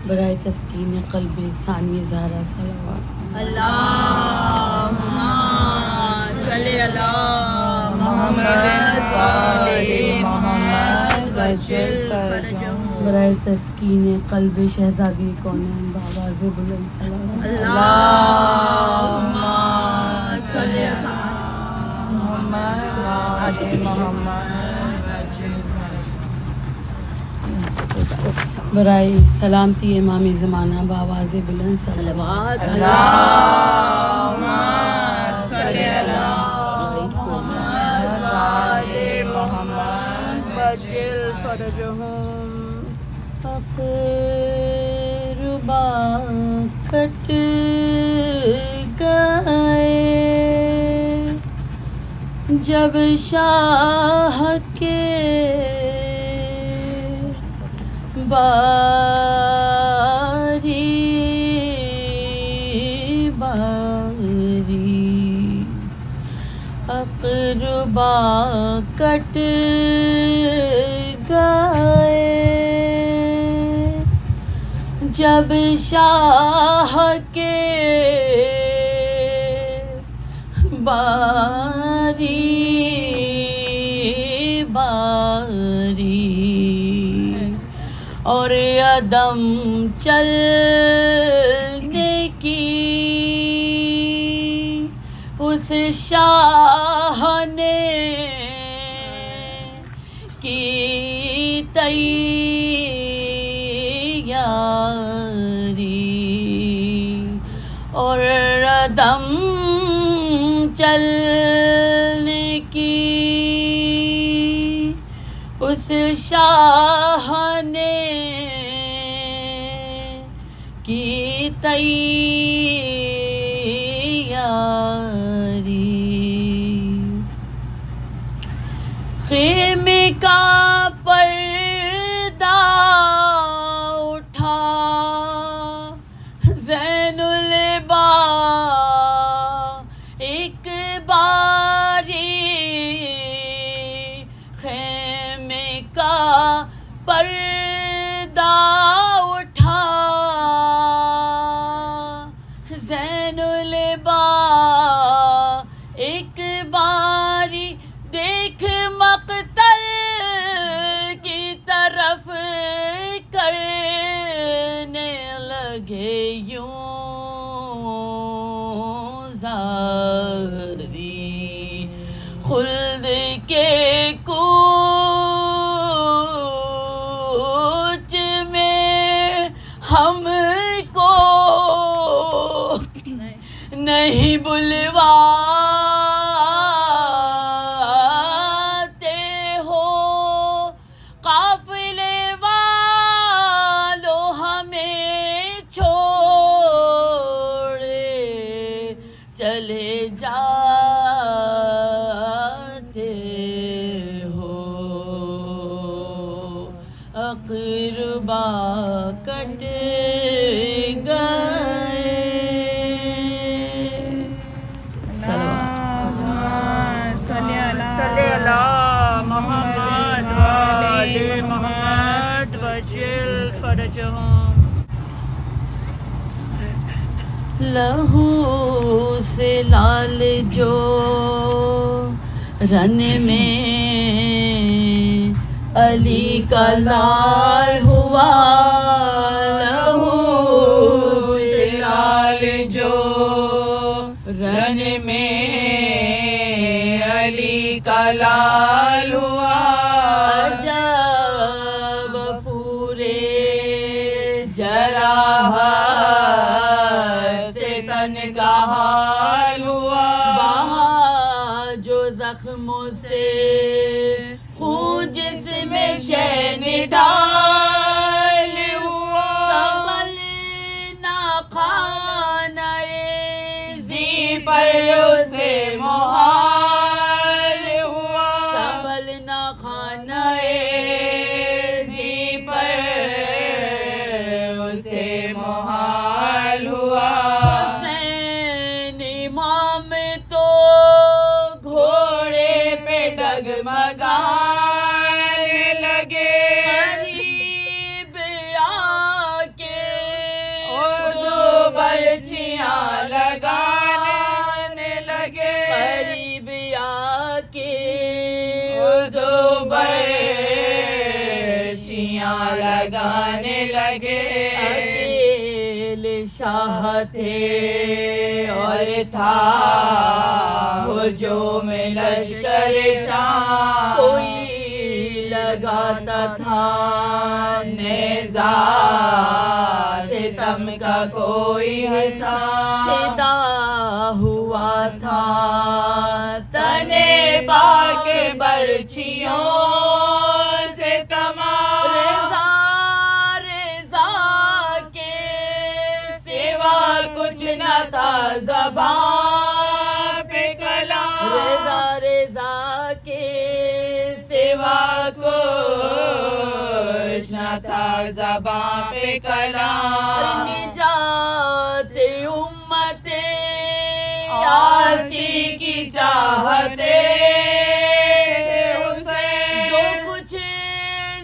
برائے تسکین قلب ثانی زہرا صلوات اللہم صلی علی محمد وآل محمد وجل فرجہم برائے تسکین قلب شہزادی کونین بآواز بلند صلوات اللہم صلی علی محمد وآل محمد برائے سلامتی امام زمانہ بآواز بلند صلوات اللہم صلی علی محمد وآل محمد وجل فرجہم اقربا کٹ گئے جب شاہ کے باری باری اقربا کٹ گئے جب شاہ کے باری باری اور عدم چلنے کی اس شاہ نے کی تیاری اور عدم چلنے کی اس شاہ نے کی تیاری خیمے کا پردہ اٹھا زین البا ایک باری خیمے کا پردہ اٹھا زین البا ایک باری دیکھ مقتل کی طرف کرنے لگے یوں زاری خلد کے کوچ میں ہم کو نہیں بلواتے ہو قافلے والو ہمیں چھوڑے چلے جاتے ہو اقربا کٹ گئے صلی علی محمد وآل محمد وجل فرجہم لہو سے لال جو رن میں علی کا لال ہوا لہو سے لال جو رن میں علی کا لال ہوا جب پورے جراح سے تن کا حال ہوا وہاں جو زخموں سے خون جسم شین ڈال ہوا سنبھل نہ خانہ زی پر اسے محال ہوا سنبھل نہ خانہ زی پر اسے محال ہوا حسین امام تو گھوڑے پہ ڈگمگانے لگے قریب آ کے برچیاں لگانے لگے قریب آ کے دو برچیاں لگانے لگے اکیلے شاہ تھے اور تھا ہجوم لشکر شاہ کوئی لگاتا تھا نیزہ ستم کا کوئی حساب شدا ہوا تھا تنے پاک برچھیوں سے تمام رضا رضا کے سوا کچھ نہ تھا زبان پہ کلام رضا رضا کے سوا کچھ نہ تھا زبان پہ کلام نجات امت آسی کی چاہتے حسین جو کچھ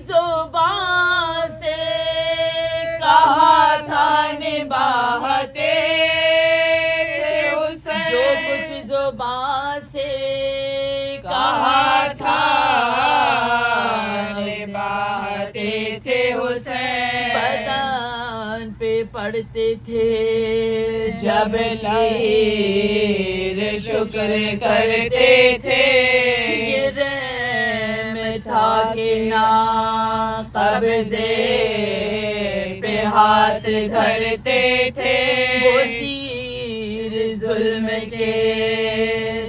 زبان سے کہا تھا نباہتے حسین جو کچھ زبان سے کہا تھا نباہتے تھے حسین بدن پہ پڑتے تھے جب لیر شکر کرتے تھے یہ رحم تھا کہ نہ قبضے پہ ہاتھ دھرتے تھے وہ تیر ظلم کے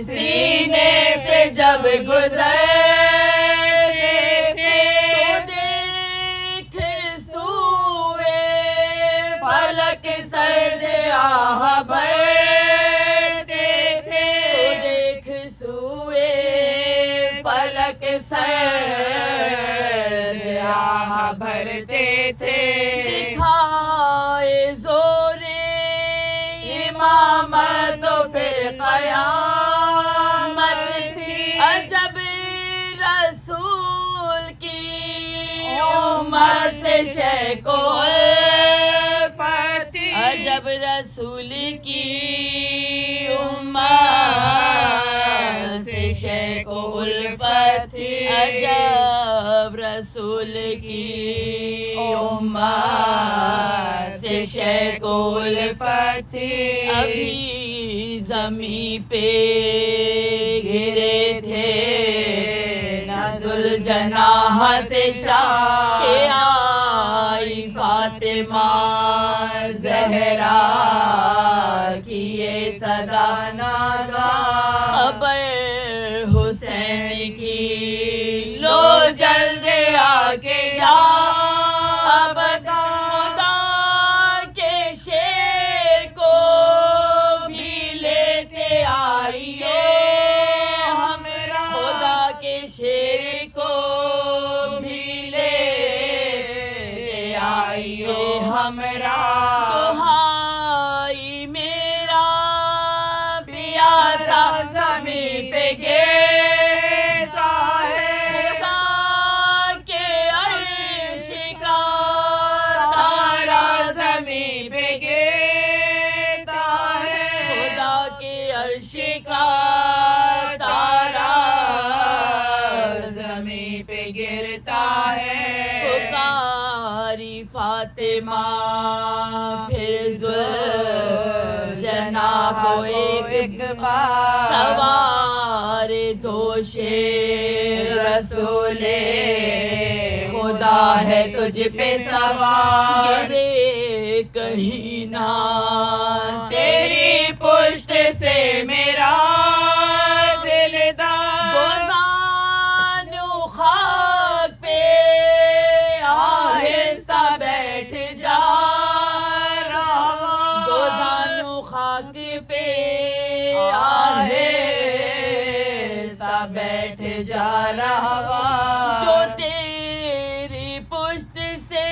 سینے سے جب گزرتے تھے تو دیکھ سوئے فلک سرد آہ بھرتے تھے تو دیکھ سوئے فلک سرد آہ بھرتے تھے دکھائے زور امامت تو پھر قیامت تھی عجب رسول کی امت سے شیخ و الفت عجب رسول کی امت سے شیخ و الفت عجب رسول کی امت سے شیخ و الفت ابھی زمیں پہ گرے تھے نزل جناح سے شاہ کہ آئی فاطمہ زہرا کی یہ صدا نادا خبر حسین کی لو جلد آ کے جا بتا خدا کے شیر کو بھی لیتے آئیے ہمراہ خدا کے شیر کو بھی لیتے آئیے ہمراہ بھائی میرا پیارا زمین پہ گرتا ہے خدا کے عرش کا تارا زمین پہ گرتا ہے خدا کے عرش کا تارا زمین پہ گرتا ہے پکاری فاطمہ پھر ذوالجناح کو ایک بار سوار دوش رسول خدا ہے تجھ پہ سوار گرے کہیں نہ تیری پشت سے میرا دلدار گزانو خاک پہ آہستہ بیٹھ جا رہا گزانو خاک پہ آہستہ بیٹھ جا رہا جو تیری پشت سے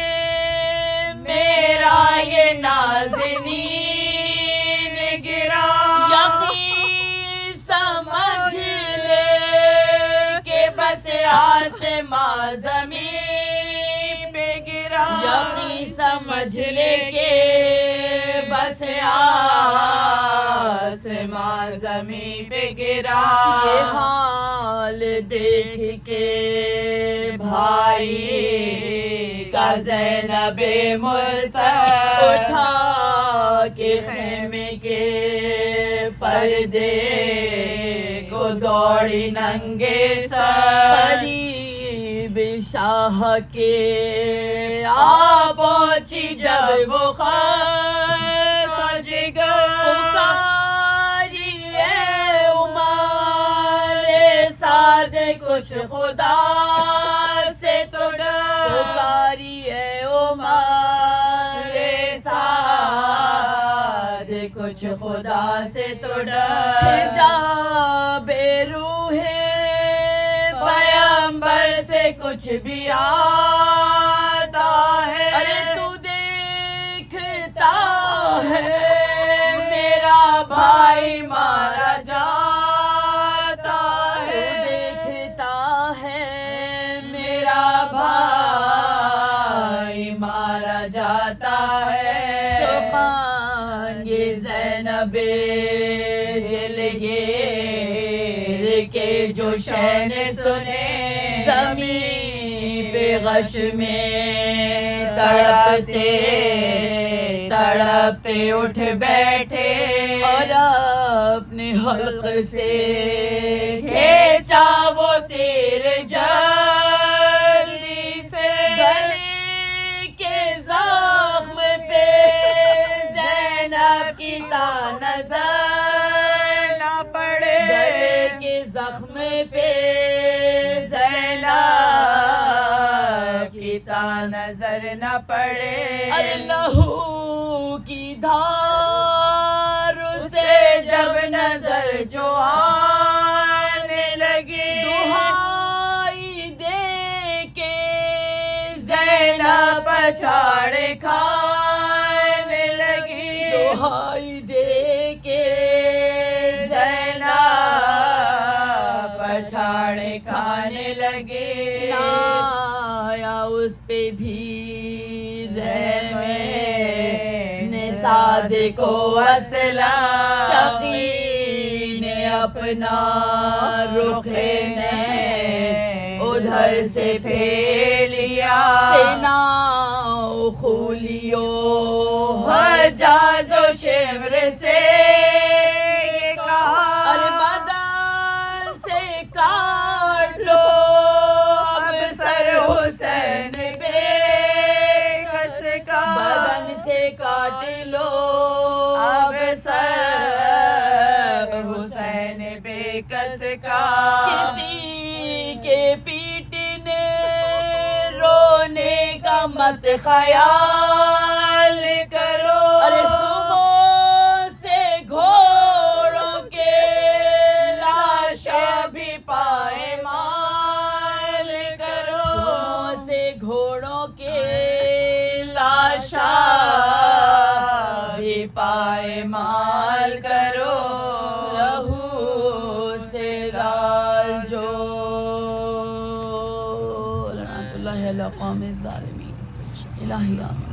میرا یہ نازنین گرا یقین سمجھ لے کہ بس آسماں زمین پہ گرا یقین سمجھ لے کہ بس سے آسمان زمین پہ گرا یہ حال دیکھ کے بھائی کا زینب مصطفی اٹھا کے خیمے کے پردے کو دوڑی ننگے سر قریب شاہ کے آ پہنچی جب وہ سج پکاری اے عمر سعد کچھ خدا سے تو ڈر پکاری اے عمر سعد کچھ خدا سے تو ڈر حجاب روح پیغمبر سے کچھ بھی آتا ہے ارے تو دیکھتا ہے میرا بھائی مارا جاتا تو ہے دیکھتا ہے میرا بھائی مارا جاتا ہے سبحان یہ زینب دلگیر کے جو شین سنے زمین پہ غش میں تڑپتے تڑپتے اٹھ بیٹھے اور اپنے حلق سے کھینچا وہ تیر جلدی سے گلے کے زخم پہ زینب کی تا نظر نہ پڑے گلے کے زخم پہ زینب کی تا نظر نہ پڑے ارے لہو کی دھار اسے جب نظر جو آنے لگی دہائی دے کے زینب پچھاڑے کھانے لگی دہائی دے کے زینب پچھاڑے کھانے لگی آیا اس پہ بھی رحم نے سعد کو اسلام شقی نے اپنا رخ نے ادھر سے پھیلیا سینا خولیو حجاز و شمر سے یہ کہا ارے بدن سے کاٹ لو اب سر حسین بے کس کا بدن سے کاٹ لو اب سر حسین بے کس کا کسی کے پیٹنے رونے کا مت خیال کرو ارے صبح سے گھوڑوں کے لاشیں بھی پائمال کرو صبح سے گھوڑوں کے لاشیں بھی پائمال کرو لہو سے لال جو لعنت اللہ علی قوم الظالمین الہی آمین